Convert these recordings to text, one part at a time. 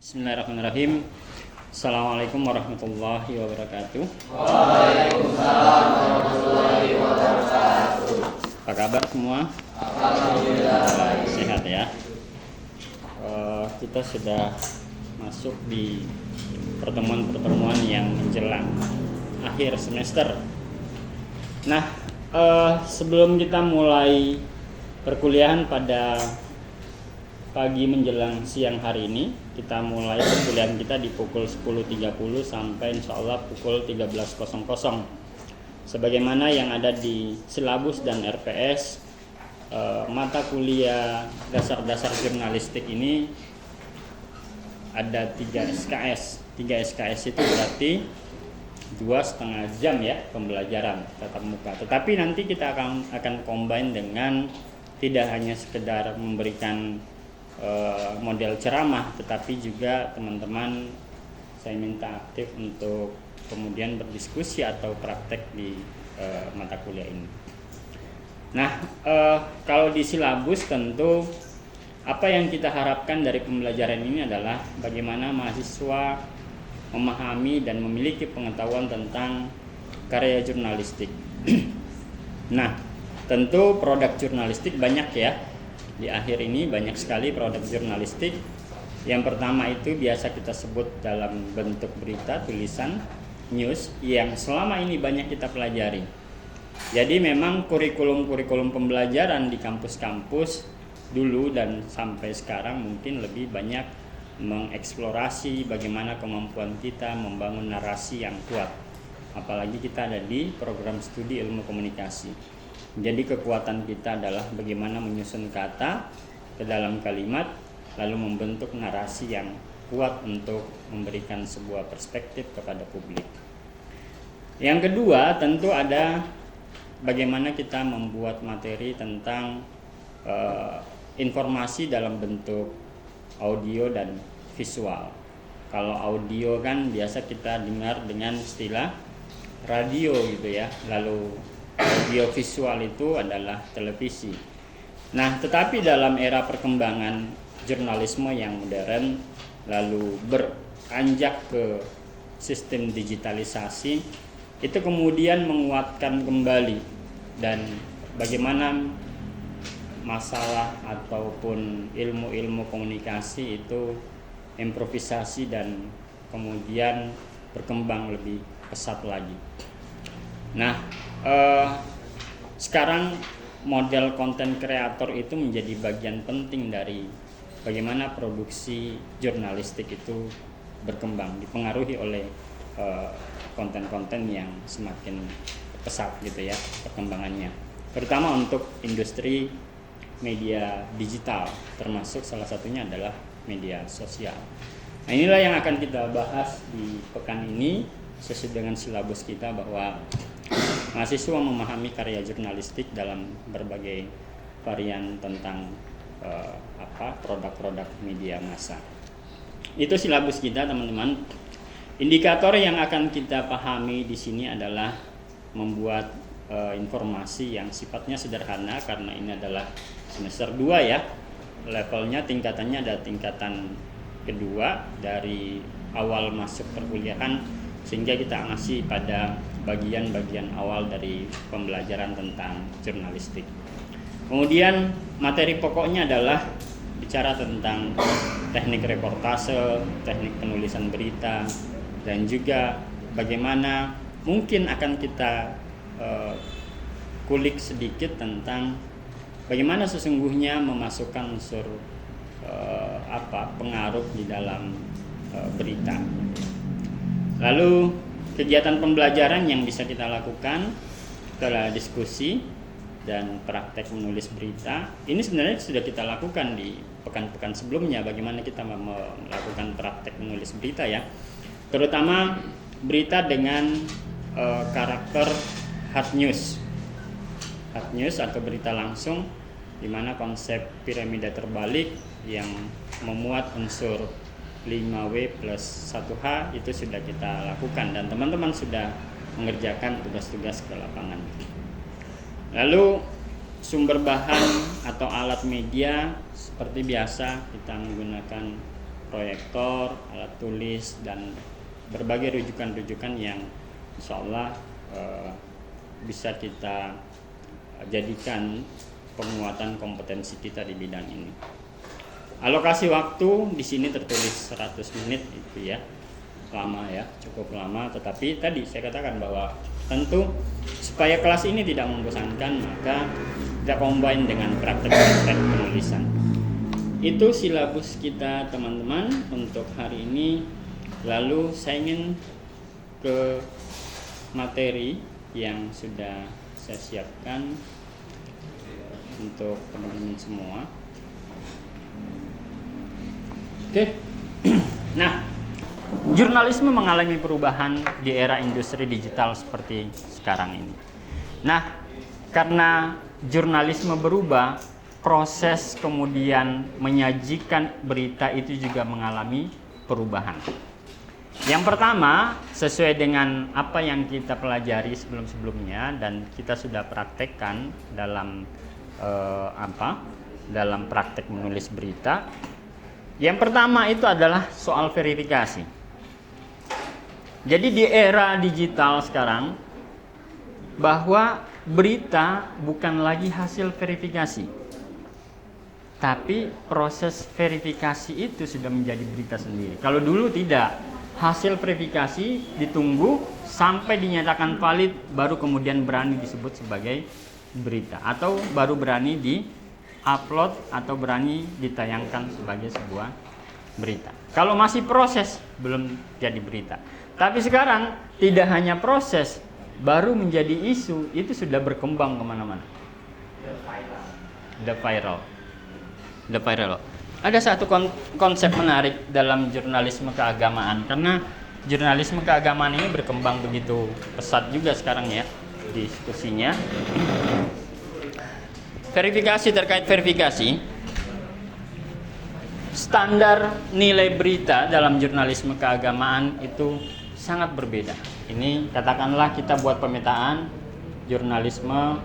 Bismillahirrahmanirrahim. Assalamualaikum warahmatullahi wabarakatuh. Waalaikumsalam warahmatullahi wabarakatuh. Apa kabar semua? Alhamdulillah. Sehat ya. Kita sudah masuk di pertemuan-pertemuan yang menjelang akhir semester. Nah, sebelum kita mulai perkuliahan pada pagi menjelang siang hari ini, kita mulai perkuliahan kita di pukul 10.30 sampai insya Allah pukul 13.00. Sebagaimana yang ada di silabus dan RPS, mata kuliah dasar-dasar jurnalistik ini ada 3 SKS. 3 SKS itu berarti 2,5 jam ya pembelajaran tatap muka. Tetapi nanti kita akan combine dengan tidak hanya sekedar memberikan model ceramah, tetapi juga teman-teman saya minta aktif untuk kemudian berdiskusi atau praktek di mata kuliah ini. Nah, kalau di silabus tentu apa yang kita harapkan dari pembelajaran ini adalah bagaimana mahasiswa memahami dan memiliki pengetahuan tentang karya jurnalistik. Nah, tentu produk jurnalistik banyak ya. Di akhir ini banyak sekali produk jurnalistik. Yang pertama itu biasa kita sebut dalam bentuk berita, tulisan, news yang selama ini banyak kita pelajari. Jadi memang kurikulum pembelajaran di kampus-kampus dulu dan sampai sekarang mungkin lebih banyak mengeksplorasi bagaimana kemampuan kita membangun narasi yang kuat. Apalagi kita ada di program studi ilmu komunikasi. Jadi kekuatan kita adalah bagaimana menyusun kata ke dalam kalimat lalu membentuk narasi yang kuat untuk memberikan sebuah perspektif kepada publik. Yang kedua tentu ada bagaimana kita membuat materi tentang informasi dalam bentuk audio dan visual. Kalau audio kan biasa kita dengar dengan istilah radio gitu ya. Lalu audio visual itu adalah televisi. Nah, tetapi dalam era perkembangan jurnalisme yang modern lalu beranjak ke sistem digitalisasi, itu kemudian menguatkan kembali dan bagaimana masalah ataupun ilmu-ilmu komunikasi itu improvisasi dan kemudian berkembang lebih pesat lagi. Nah, sekarang model konten kreator itu menjadi bagian penting dari bagaimana produksi jurnalistik itu berkembang, dipengaruhi oleh konten-konten yang semakin pesat gitu ya perkembangannya, terutama untuk industri media digital, termasuk salah satunya adalah media sosial. Nah, inilah yang akan kita bahas di pekan ini sesuai dengan silabus kita, bahwa mahasiswa memahami karya jurnalistik dalam berbagai varian tentang produk-produk media massa. Itu silabus kita, teman-teman. Indikator yang akan kita pahami di sini adalah membuat informasi yang sifatnya sederhana karena ini adalah semester 2 ya. Levelnya, tingkatannya ada tingkatan kedua dari awal masuk perkuliahan, sehingga kita masih pada bagian-bagian awal dari pembelajaran tentang jurnalistik. Kemudian materi pokoknya adalah bicara tentang teknik reportase, teknik penulisan berita, dan juga bagaimana mungkin akan kita kulik sedikit tentang bagaimana sesungguhnya memasukkan unsur pengaruh di dalam berita. Lalu kegiatan pembelajaran yang bisa kita lakukan adalah diskusi dan praktek menulis berita. Ini sebenarnya sudah kita lakukan di pekan-pekan sebelumnya, bagaimana kita melakukan praktek menulis berita ya. Terutama berita dengan karakter hard news. Hard news atau berita langsung, di mana konsep piramida terbalik yang memuat unsur 5W plus 1H itu sudah kita lakukan dan teman-teman sudah mengerjakan tugas-tugas ke lapangan. Lalu sumber bahan atau alat media seperti biasa kita menggunakan proyektor, alat tulis, dan berbagai rujukan-rujukan yang insya Allah bisa kita jadikan penguatan kompetensi kita di bidang ini. Alokasi waktu di sini tertulis 100 menit itu ya, lama ya, cukup lama. Tetapi tadi saya katakan bahwa tentu supaya kelas ini tidak membosankan, maka kita combine dengan praktek-praktek penulisan. Itu silabus kita teman-teman untuk hari ini. Lalu saya ingin ke materi yang sudah saya siapkan untuk teman-teman semua. Oke. Nah, jurnalisme mengalami perubahan di era industri digital seperti sekarang ini. Nah, karena jurnalisme berubah, proses kemudian menyajikan berita itu juga mengalami perubahan. Yang pertama, sesuai dengan apa yang kita pelajari sebelum-sebelumnya dan kita sudah praktekkan dalam dalam praktek menulis berita. Yang pertama itu adalah soal verifikasi. Jadi di era digital sekarang, bahwa berita bukan lagi hasil verifikasi, tapi proses verifikasi itu sudah menjadi berita sendiri. Kalau dulu tidak, hasil verifikasi ditunggu sampai dinyatakan valid, baru kemudian berani disebut sebagai berita, atau baru berani di-upload atau berani ditayangkan sebagai sebuah berita. Kalau masih proses, belum jadi berita. Tapi sekarang tidak hanya proses, baru menjadi isu, itu sudah berkembang kemana-mana. The viral. Ada satu konsep menarik dalam jurnalisme keagamaan, karena jurnalisme keagamaan ini berkembang begitu pesat juga sekarang ya diskusinya. Verifikasi, terkait verifikasi, standar nilai berita dalam jurnalisme keagamaan itu sangat berbeda. Ini katakanlah kita buat pemetaan jurnalisme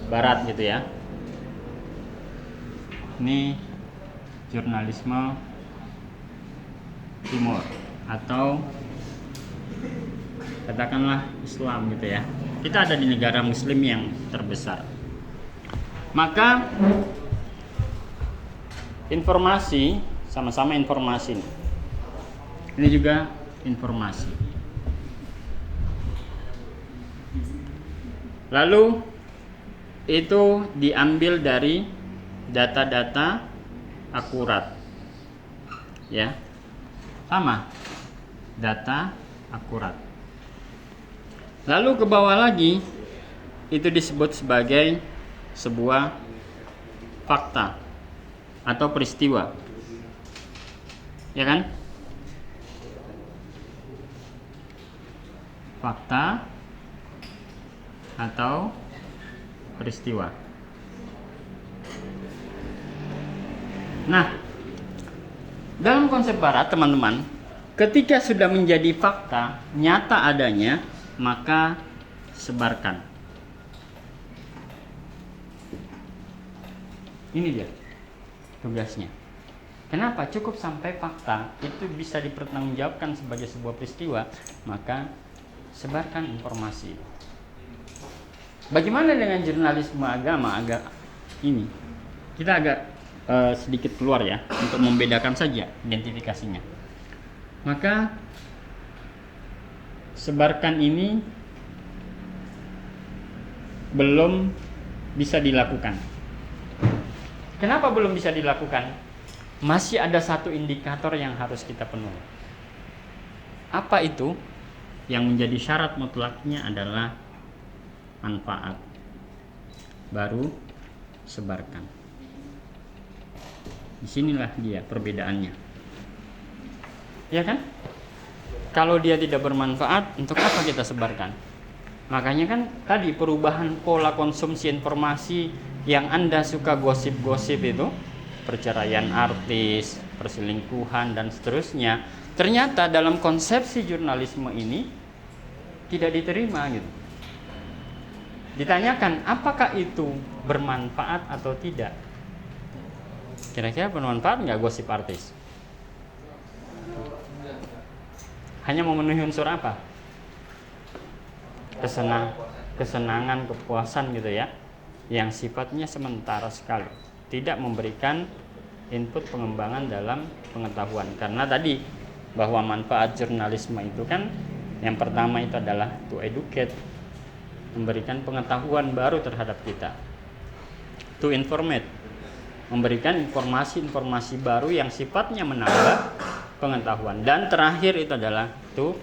barat gitu ya. Ini jurnalisme timur atau katakanlah Islam gitu ya. Kita ada di negara muslim yang terbesar. Maka informasi, sama-sama informasi. Ini juga informasi. Lalu itu diambil dari data-data akurat. Ya. Sama. Data akurat. Lalu ke bawah lagi itu disebut sebagai sebuah fakta atau peristiwa, ya kan? Fakta atau peristiwa. Nah, dalam konsep barat teman-teman, ketika sudah menjadi fakta nyata adanya, maka sebarkan. Ini dia tugasnya. Kenapa? Cukup sampai fakta itu bisa dipertanggungjawabkan sebagai sebuah peristiwa, maka sebarkan informasi. Bagaimana dengan jurnalisme agama? Ini kita agak sedikit keluar ya, untuk membedakan saja identifikasinya. Maka sebarkan ini belum bisa dilakukan. Kenapa belum bisa dilakukan? Masih ada satu indikator yang harus kita penuhi. Apa itu? Yang menjadi syarat mutlaknya adalah manfaat. Baru sebarkan. Disinilah dia perbedaannya. Ya kan? Kalau dia tidak bermanfaat, untuk apa kita sebarkan? Makanya kan tadi perubahan pola konsumsi informasi yang Anda suka gosip-gosip itu, perceraian artis, perselingkuhan dan seterusnya, ternyata dalam konsepsi jurnalisme ini tidak diterima gitu. Ditanyakan apakah itu bermanfaat atau tidak. Kira-kira bermanfaat nggak gosip artis? Hanya memenuhi unsur apa? Kesenangan, kepuasan gitu ya, yang sifatnya sementara sekali, tidak memberikan input pengembangan dalam pengetahuan. Karena tadi bahwa manfaat jurnalisme itu kan yang pertama itu adalah to educate, memberikan pengetahuan baru terhadap kita, to informate, memberikan informasi-informasi baru yang sifatnya menambah pengetahuan, dan terakhir itu adalah to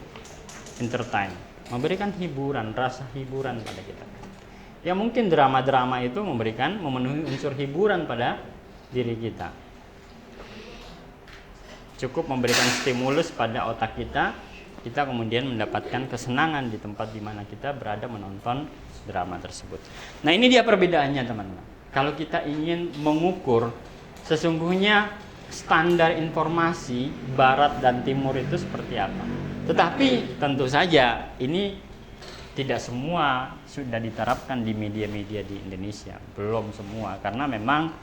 entertain, memberikan hiburan, rasa hiburan pada kita. Ya mungkin drama-drama itu memenuhi unsur hiburan pada diri kita. Cukup memberikan stimulus pada otak kita, kita kemudian mendapatkan kesenangan di tempat di mana kita berada menonton drama tersebut. Nah, ini dia perbedaannya, teman-teman. Kalau kita ingin mengukur sesungguhnya standar informasi barat dan timur itu seperti apa. Tetapi tentu saja ini tidak semua sudah diterapkan di media-media di Indonesia. Belum semua, karena memang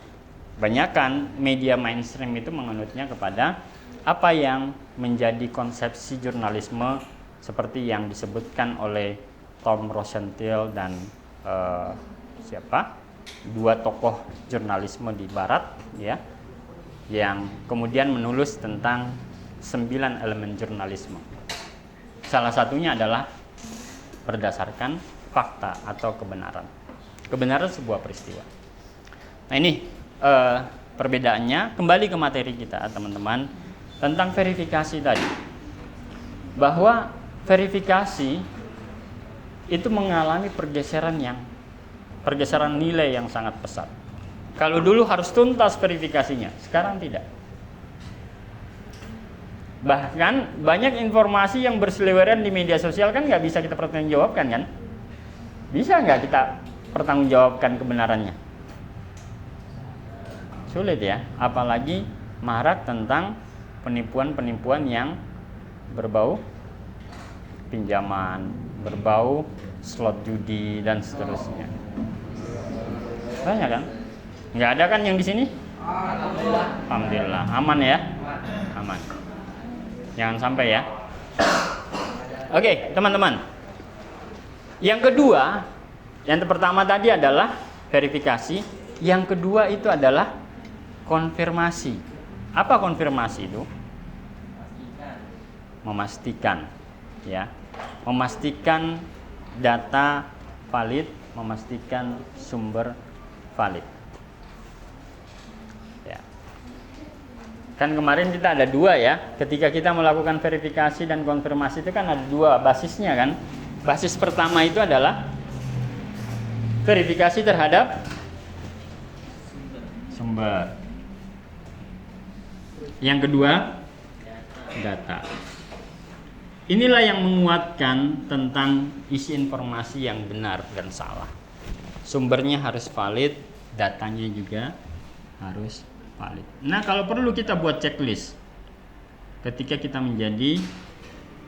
banyakkan media mainstream itu menganutnya kepada apa yang menjadi konsepsi jurnalisme seperti yang disebutkan oleh Tom Rosenthal dan dua tokoh jurnalisme di Barat ya, yang kemudian menulis tentang 9 elemen jurnalisme. Salah satunya adalah berdasarkan fakta atau kebenaran sebuah peristiwa. Nah, ini perbedaannya. Kembali ke materi kita, teman-teman, tentang verifikasi tadi, bahwa verifikasi itu mengalami pergeseran nilai yang sangat pesat. Kalau dulu harus tuntas verifikasinya, sekarang tidak. Bahkan banyak informasi yang berseliweran di media sosial kan nggak bisa kita pertanggungjawabkan kan? Bisa nggak kita pertanggungjawabkan kebenarannya? Sulit ya, apalagi marak tentang penipuan-penipuan yang berbau pinjaman, berbau slot judi dan seterusnya. Banyak kan? Nggak ada kan yang di sini? Alhamdulillah, aman ya, aman. Jangan sampai ya. Oke, teman-teman. Yang kedua, yang pertama tadi adalah verifikasi. Yang kedua itu adalah konfirmasi. Apa konfirmasi itu? Memastikan, ya, memastikan data valid, memastikan sumber valid. Ya. Kan kemarin kita ada dua ya. Ketika kita melakukan verifikasi dan konfirmasi itu kan ada dua basisnya kan. Basis pertama itu adalah verifikasi terhadap sumber. Yang kedua, data. Inilah yang menguatkan tentang isi informasi yang benar dan salah. Sumbernya harus valid, datanya juga harus valid. Nah, kalau perlu kita buat checklist ketika kita menjadi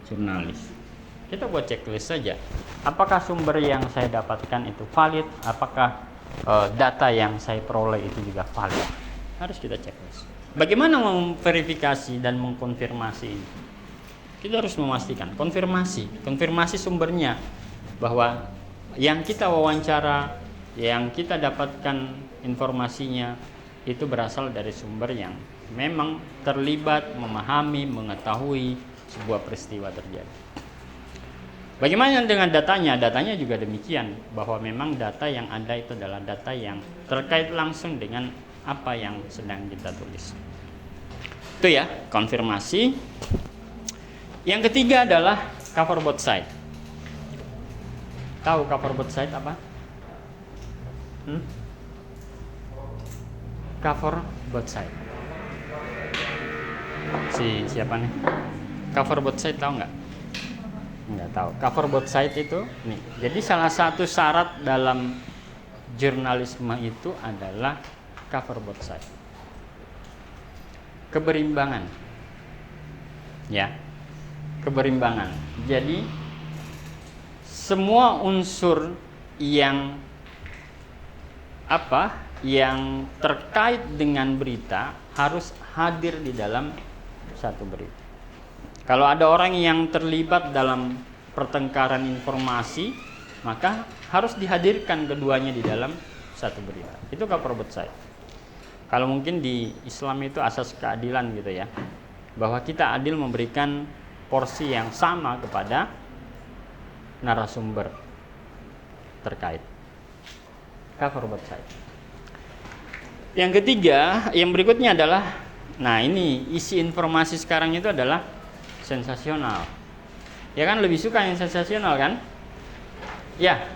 jurnalis. Kita buat checklist saja. Apakah sumber yang saya dapatkan itu valid? Apakah data yang saya peroleh itu juga valid? Harus kita checklist. Bagaimana memverifikasi dan mengkonfirmasi ini? Kita harus memastikan konfirmasi sumbernya, bahwa yang kita wawancara, yang kita dapatkan informasinya itu berasal dari sumber yang memang terlibat, memahami, mengetahui sebuah peristiwa terjadi. Bagaimana dengan datanya? Datanya juga demikian, bahwa memang data yang ada itu adalah data yang terkait langsung dengan apa yang sedang kita tulis. Itu ya, konfirmasi. Yang ketiga adalah cover both side. Tahu cover both side apa? Cover both side. Siapa nih? Cover both side tahu nggak? Nggak tahu. Cover both side itu nih. Jadi salah satu syarat dalam jurnalisme itu adalah cover both side. Keberimbangan. Ya. Keberimbangan. Jadi semua unsur yang terkait dengan berita harus hadir di dalam satu berita. Kalau ada orang yang terlibat dalam pertengkaran informasi, maka harus dihadirkan keduanya di dalam satu berita. Itu cover side. Kalau mungkin di Islam itu asas keadilan gitu ya, bahwa kita adil memberikan porsi yang sama kepada narasumber terkait. Cover side. Yang ketiga, yang berikutnya adalah, nah ini isi informasi sekarang itu adalah sensasional. Ya kan, lebih suka yang sensasional kan? Ya.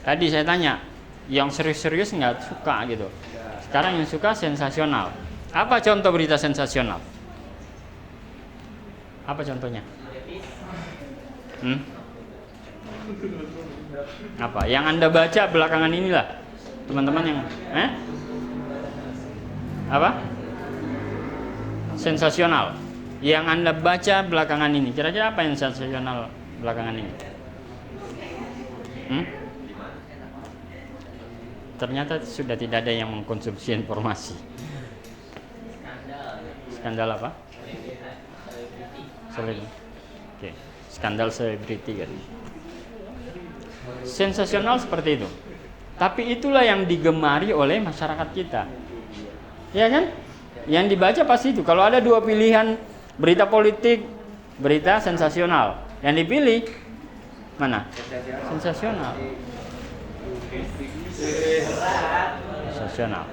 Tadi saya tanya, yang serius-serius nggak suka gitu. Sekarang yang suka sensasional. Apa contoh berita sensasional? Apa contohnya? Apa? Yang Anda baca belakangan inilah, teman-teman yang apa? Sensasional. Yang Anda baca belakangan ini. Kira-kira apa yang sensasional belakangan ini? Ternyata sudah tidak ada yang mengkonsumsi informasi. Skandal apa? Oke. Skandal selebriti kan. Sensasional seperti itu. Tapi itulah yang digemari oleh masyarakat kita. Ya kan? Yang dibaca pasti itu. Kalau ada dua pilihan, berita politik, berita sensasional, yang dipilih mana? Sensasional. Sensasional.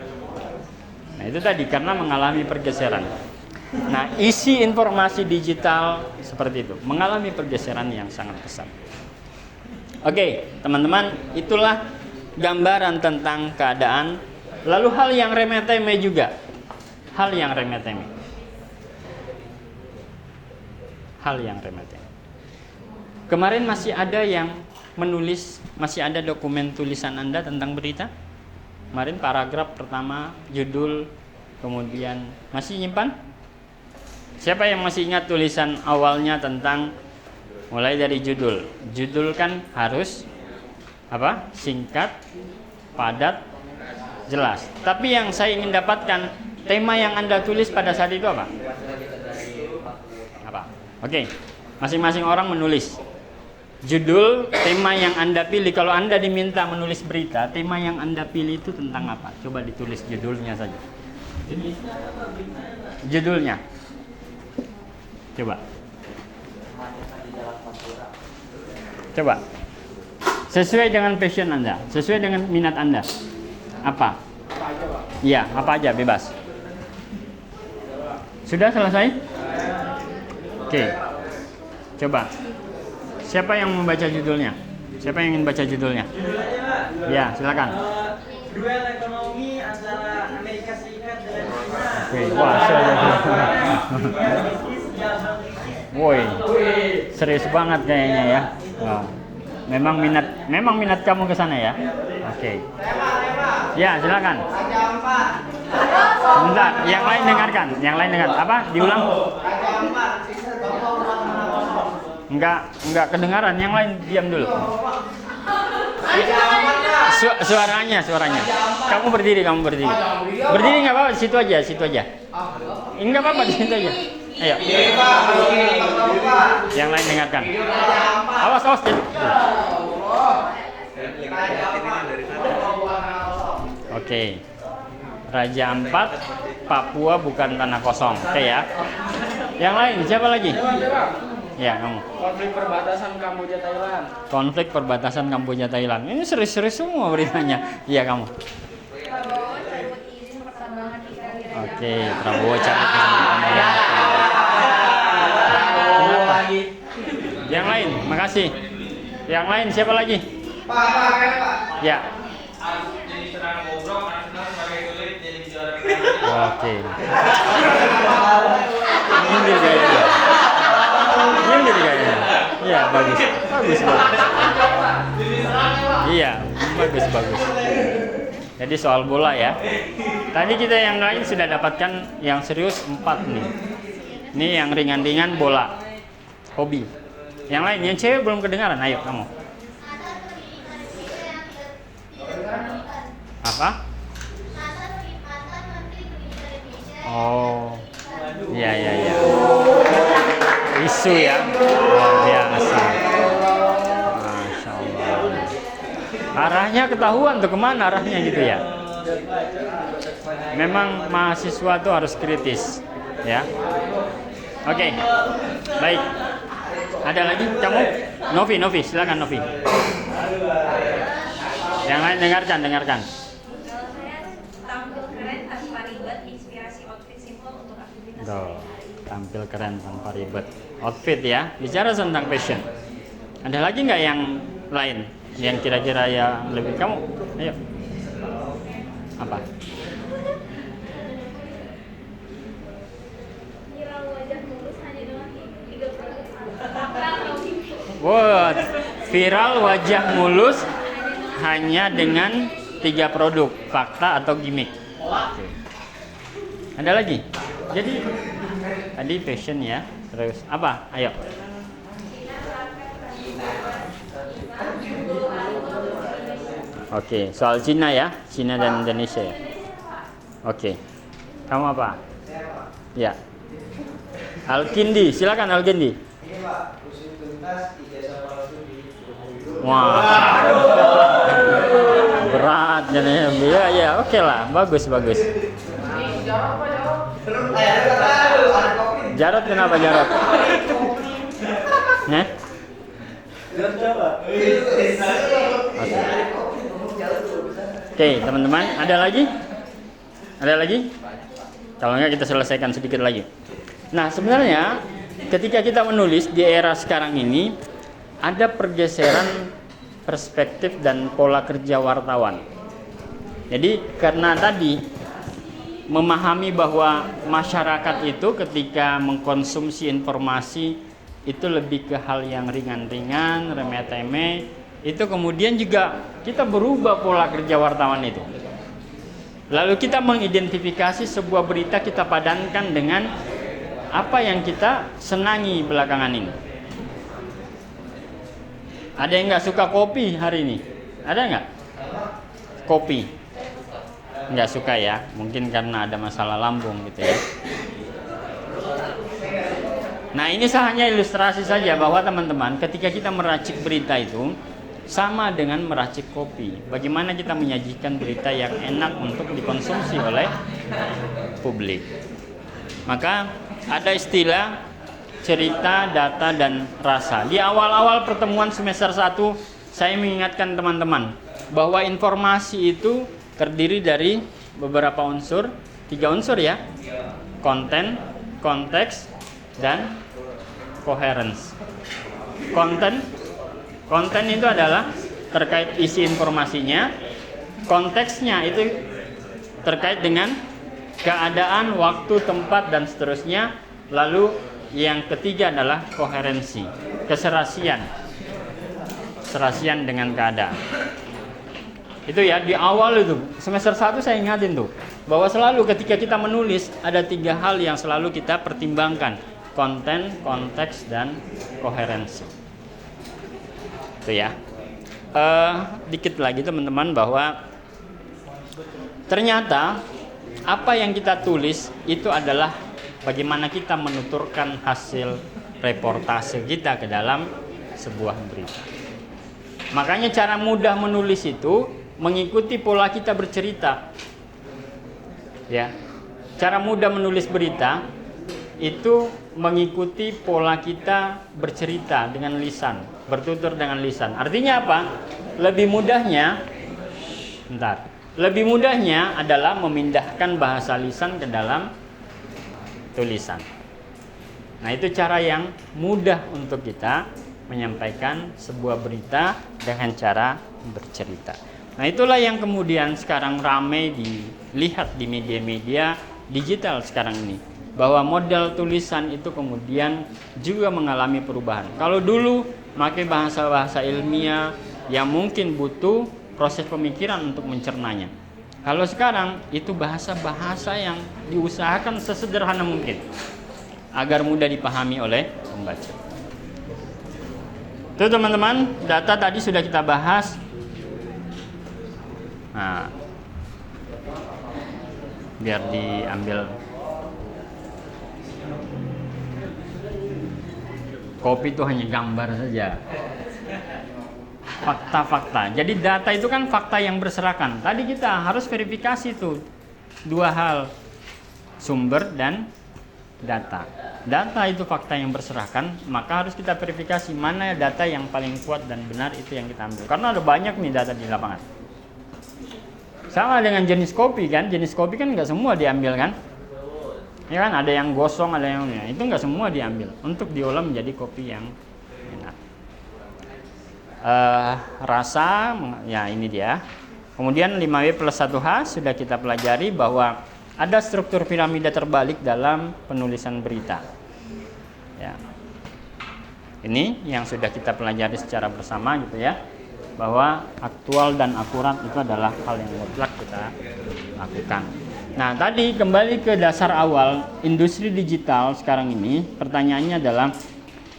Nah, itu tadi karena mengalami pergeseran. Nah, isi informasi digital seperti itu, mengalami pergeseran yang sangat besar. Oke, teman-teman, itulah gambaran tentang keadaan. Lalu hal yang remeh-temeh juga. Hal yang remeh-temeh. Hal yang remeh-temeh. Kemarin masih ada yang menulis, masih ada dokumen tulisan Anda tentang berita? Kemarin paragraf pertama, judul, kemudian masih nyimpan? Siapa yang masih ingat tulisan awalnya tentang, mulai dari judul? Judul kan harus apa? Singkat, padat, jelas. Tapi yang saya ingin dapatkan, tema yang Anda tulis pada saat itu apa? Apa? Oke, masing-masing orang menulis judul, tema yang Anda pilih. Kalau Anda diminta menulis berita, tema yang Anda pilih itu tentang apa? Coba ditulis judulnya saja. Judulnya. Coba. Coba. Sesuai dengan passion Anda, sesuai dengan minat Anda. Apa? Iya, apa aja, bebas. Sudah selesai? Oke. Coba. Siapa yang membaca judulnya? Siapa yang ingin baca judulnya? Ya, silakan. Duel ekonomi antara Amerika Serikat dan China. Oke, wah, woi, serius banget kayaknya ya. Wah. Memang minat kamu ke sana ya? Oke. Ya, silakan. Bentar, yang lain dengarkan. Apa? Diulang? Enggak kedengaran, yang lain diam dulu. Suaranya. Kamu berdiri. Berdiri enggak apa-apa, situ aja. Enggak apa-apa, di situ aja. Ayo. Yang lain dengarkan. Awas. Oke. Raja Ampat, Papua bukan tanah kosong. Oke ya. Yang lain siapa lagi? Ya, kamu. Konflik perbatasan Kamboja Thailand. Ini serius-serius semua beritanya. Iya, kamu. Oke, Prabowo cabut kesempatan. Yang lain, makasih. Yang lain siapa lagi? Ya. Oke. Nyindir kayaknya. Iya, bagus. Iya, bagus. Jadi soal bola ya. Tadi kita yang lain sudah dapatkan yang serius 4 nih. Ini yang ringan-ringan bola. Hobi. Yang lain, yang cewek belum kedengaran. Ayo kamu. Apa? Oh. Iya. susu ya, luar biasa. Masya Allah. Arahnya ketahuan tuh kemana arahnya gitu ya. Memang mahasiswa tuh harus kritis ya. Oke, baik. Ada lagi kamu? Novi, silakan Novi. Yang lain dengarkan. Saya tampil keren tanpa ribet, inspirasi outfit simple untuk aktivitas Tuh, sehari-hari. tampil keren tanpa ribet. Outfit ya. Bicara tentang fashion. Ada lagi nggak yang lain yang kira-kira ya lebih kamu? Ayo. Apa? Viral wajah mulus hanya dengan 3 produk atau What? Viral wajah mulus hanya dengan 3 produk, fakta atau gimmick. Oke. Ada lagi? Jadi tadi fashion ya. Terus apa? Ayo. Oke, soal Cina ya, Cina dan Indonesia ya. Oke. Kamu apa? Ya. Alkindi, silakan Alkindi. Ini Pak, usut tuntas ijazah palsu di Surabaya. Wah, berat jadinya. Ya, oke lah, bagus. Jarot kenapa Jarot? Oke. Oke, teman-teman, ada lagi? Kalau enggak kita selesaikan sedikit lagi. Nah, sebenarnya ketika kita menulis di era sekarang ini ada pergeseran perspektif dan pola kerja wartawan. Jadi karena tadi memahami bahwa masyarakat itu ketika mengkonsumsi informasi itu lebih ke hal yang ringan-ringan, remeh-temeh, itu kemudian juga kita berubah pola kerja wartawan itu. Lalu kita mengidentifikasi sebuah berita, kita padankan dengan apa yang kita senangi belakangan ini. Ada yang nggak suka kopi hari ini? Ada nggak? Kopi nggak suka ya? Mungkin karena ada masalah lambung gitu ya. Nah, ini hanya ilustrasi saja bahwa teman-teman, ketika kita meracik berita itu sama dengan meracik kopi. Bagaimana kita menyajikan berita yang enak untuk dikonsumsi oleh publik. Maka ada istilah cerita, data, dan rasa. Di awal-awal pertemuan semester 1, saya mengingatkan teman-teman bahwa informasi itu terdiri dari beberapa unsur, 3 unsur ya. Konten, konteks, dan coherence. Konten itu adalah terkait isi informasinya. Konteksnya itu terkait dengan keadaan, waktu, tempat, dan seterusnya. Lalu yang ketiga adalah koherensi, keserasian dengan keadaan. Itu ya di awal itu semester 1 saya ingatin tuh bahwa selalu ketika kita menulis ada 3 hal yang selalu kita pertimbangkan: konten, konteks, dan koherensi. Itu ya. Dikit lagi teman-teman bahwa ternyata apa yang kita tulis itu adalah bagaimana kita menuturkan hasil reportase kita ke dalam sebuah berita. Makanya cara mudah menulis itu mengikuti pola kita bercerita. Ya. Cara mudah menulis berita itu mengikuti pola kita bercerita dengan lisan, bertutur dengan lisan. Artinya apa? Lebih mudahnya adalah memindahkan bahasa lisan ke dalam tulisan. Nah, itu cara yang mudah untuk kita menyampaikan sebuah berita dengan cara bercerita. Nah, itulah yang kemudian sekarang ramai dilihat di media-media digital sekarang ini, bahwa model tulisan itu kemudian juga mengalami perubahan. Kalau dulu pakai bahasa-bahasa ilmiah yang mungkin butuh proses pemikiran untuk mencernanya. Kalau sekarang itu bahasa-bahasa yang diusahakan sesederhana mungkin agar mudah dipahami oleh pembaca. Itu teman-teman, data tadi sudah kita bahas. Nah, biar diambil. Kopi itu hanya gambar saja. Fakta-fakta. Jadi data itu kan fakta yang berserakan. Tadi kita harus verifikasi tuh dua hal, sumber dan data. Data itu fakta yang berserakan, maka harus kita verifikasi mana data yang paling kuat dan benar, itu yang kita ambil. Karena ada banyak nih data di lapangan. Sama dengan jenis kopi kan, jenis kopi kan nggak semua diambil kan? Ya kan, ada yang gosong, ada yang itu nggak semua diambil untuk diolah menjadi kopi yang enak. Rasa, ya ini dia. Kemudian 5W plus 1H sudah kita pelajari bahwa ada struktur piramida terbalik dalam penulisan berita. Ya. Ini yang sudah kita pelajari secara bersama gitu ya. Bahwa aktual dan akurat itu adalah hal yang mutlak kita lakukan. Nah, tadi kembali ke dasar awal industri digital sekarang ini, pertanyaannya adalah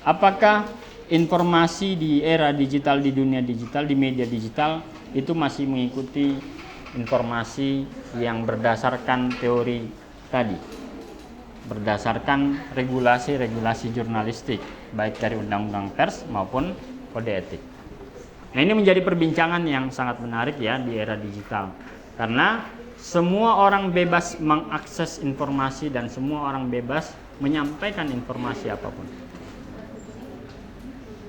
apakah informasi di era digital, di dunia digital, di media digital itu masih mengikuti informasi yang berdasarkan teori tadi, berdasarkan regulasi-regulasi jurnalistik baik dari undang-undang pers maupun kode etik. Nah, ini menjadi perbincangan yang sangat menarik ya di era digital, karena semua orang bebas mengakses informasi dan semua orang bebas menyampaikan informasi apapun.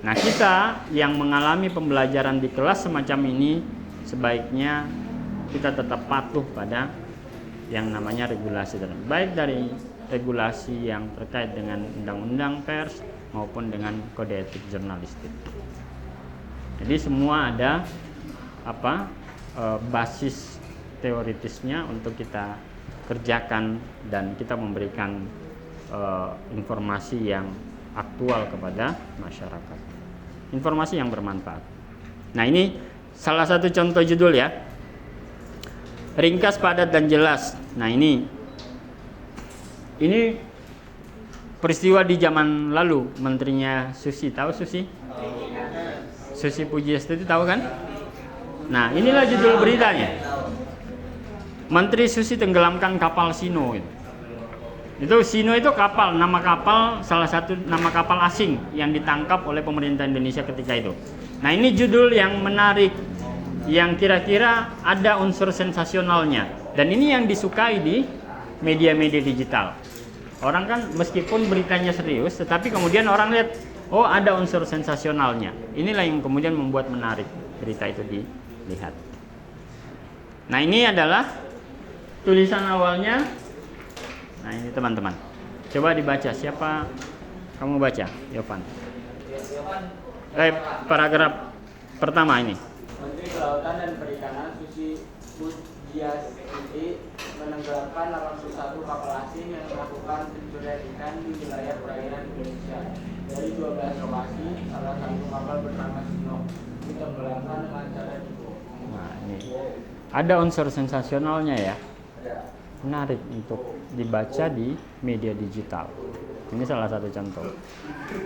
Nah, kita yang mengalami pembelajaran di kelas semacam ini sebaiknya kita tetap patuh pada yang namanya regulasi, baik dari regulasi yang terkait dengan undang-undang pers maupun dengan kode etik jurnalistik. Jadi semua ada basis teoritisnya untuk kita kerjakan dan kita memberikan informasi yang aktual kepada masyarakat. Informasi yang bermanfaat. Nah, ini salah satu contoh judul ya. Ringkas, padat, dan jelas. Nah, ini peristiwa di zaman lalu. Menterinya Susi, tahu Susi? Susi Pujiastuti, tahu kan? Nah, inilah judul beritanya. Menteri Susi tenggelamkan kapal Sino. Itu Sino itu kapal, nama kapal, salah satu nama kapal asing yang ditangkap oleh pemerintah Indonesia ketika itu. Nah, ini judul yang menarik, yang kira-kira ada unsur sensasionalnya, dan ini yang disukai di media-media digital. Orang kan meskipun beritanya serius, tetapi kemudian orang lihat, oh ada unsur sensasionalnya. Inilah yang kemudian membuat menarik berita itu dilihat. Nah, ini adalah tulisan awalnya. Nah, ini teman-teman, coba dibaca. Siapa kamu baca? Yovan. Paragraf pertama ini. Menteri Kelautan dan Perikanan Susi Pujiastuti menenggelamkan 81 kapal asing yang melakukan pencurian ikan di wilayah perairan Indonesia. Dari 12 lokasi, salah satu kapal bernama Sino ditenggelamkan dengan cara dibom. Nah, ini ada unsur sensasionalnya ya. Menarik untuk dibaca di media digital. Ini salah satu contoh.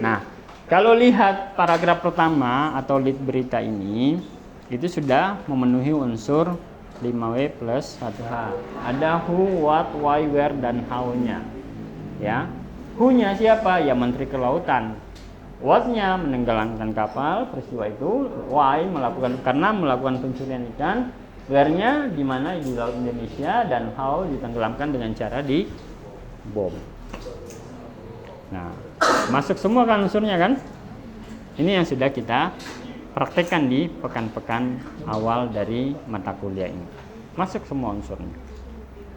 Nah, kalau lihat paragraf pertama atau lead berita ini, itu sudah memenuhi unsur 5W plus 1H. Ada who, what, why, where, dan how-nya. Ya, who-nya siapa? Ya Menteri Kelautan. What-nya menenggelamkan kapal peristiwa itu. Why karena melakukan pencurian ikan. Where-nya di mana di Laut Indonesia, dan how ditenggelamkan dengan cara dibom. Nah, masuk semua kan unsurnya kan? Ini yang sudah kita praktekkan di pekan-pekan awal dari mata kuliah ini. Masuk semua unsurnya.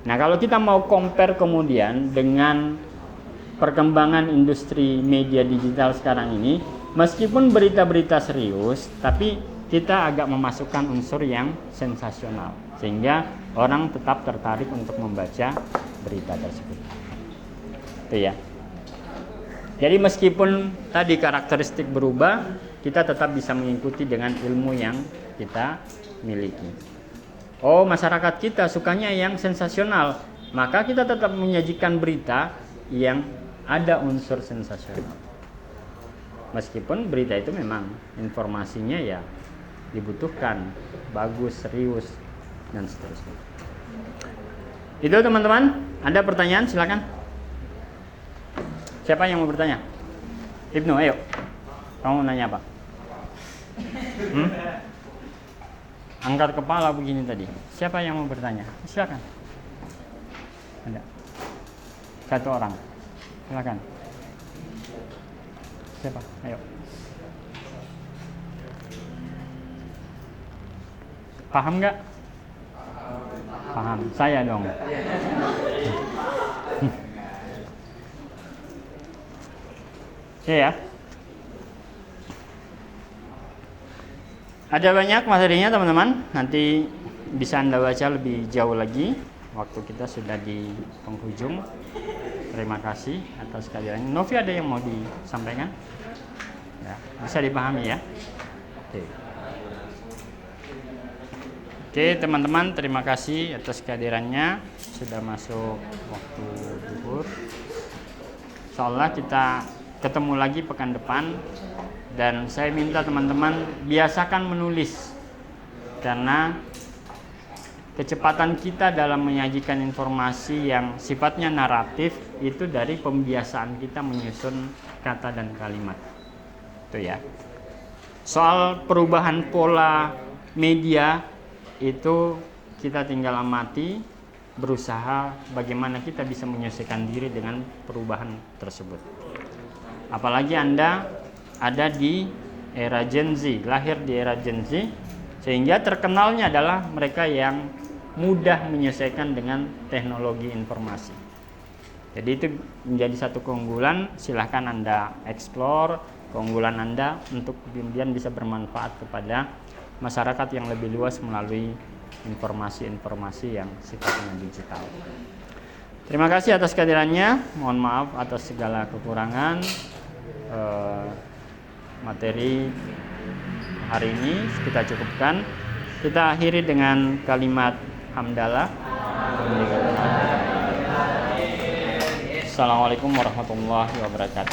Nah, kalau kita mau compare kemudian dengan perkembangan industri media digital sekarang ini, meskipun berita-berita serius, tapi kita agak memasukkan unsur yang sensasional sehingga orang tetap tertarik untuk membaca berita tersebut. Itu ya. Jadi meskipun tadi karakteristik berubah, kita tetap bisa mengikuti dengan ilmu yang kita miliki. Oh, masyarakat kita sukanya yang sensasional, maka kita tetap menyajikan berita yang ada unsur sensasional. Meskipun berita itu memang informasinya ya dibutuhkan, bagus, serius, dan seterusnya. Itu teman-teman, ada pertanyaan silakan. Siapa yang mau bertanya? Ibnu, ayo. Kamu mau nanya apa? Angkat kepala begini tadi. Siapa yang mau bertanya? Silakan. Ada. Satu orang. Silakan. Siapa? Ayo. Paham nggak? Paham. Saya dong. Ya. Ada banyak materinya teman-teman. Nanti bisa Anda baca lebih jauh lagi. Waktu kita sudah di penghujung. Terima kasih atas kehadirannya. Novi, ada yang mau disampaikan? Ya, bisa dipahami ya. Oke teman-teman, terima kasih atas kehadirannya. Sudah masuk waktu zuhur. Insyaallah kita ketemu lagi pekan depan. Dan saya minta teman-teman biasakan menulis, karena kecepatan kita dalam menyajikan informasi yang sifatnya naratif itu dari pembiasaan kita menyusun kata dan kalimat. Itu ya. Soal perubahan pola media itu kita tinggal amati, berusaha bagaimana kita bisa menyesuaikan diri dengan perubahan tersebut. Apalagi Anda ada di era Gen Z, lahir di era Gen Z, sehingga terkenalnya adalah mereka yang mudah menyesuaikan dengan teknologi informasi. Jadi itu menjadi satu keunggulan. Silahkan Anda explore keunggulan Anda untuk kemudian bisa bermanfaat kepada masyarakat yang lebih luas melalui informasi-informasi yang sifatnya digital. Terima kasih atas kehadirannya. Mohon maaf atas segala kekurangan. Materi hari ini kita cukupkan. Kita akhiri dengan kalimat hamdalah. Assalamualaikum warahmatullahi wabarakatuh.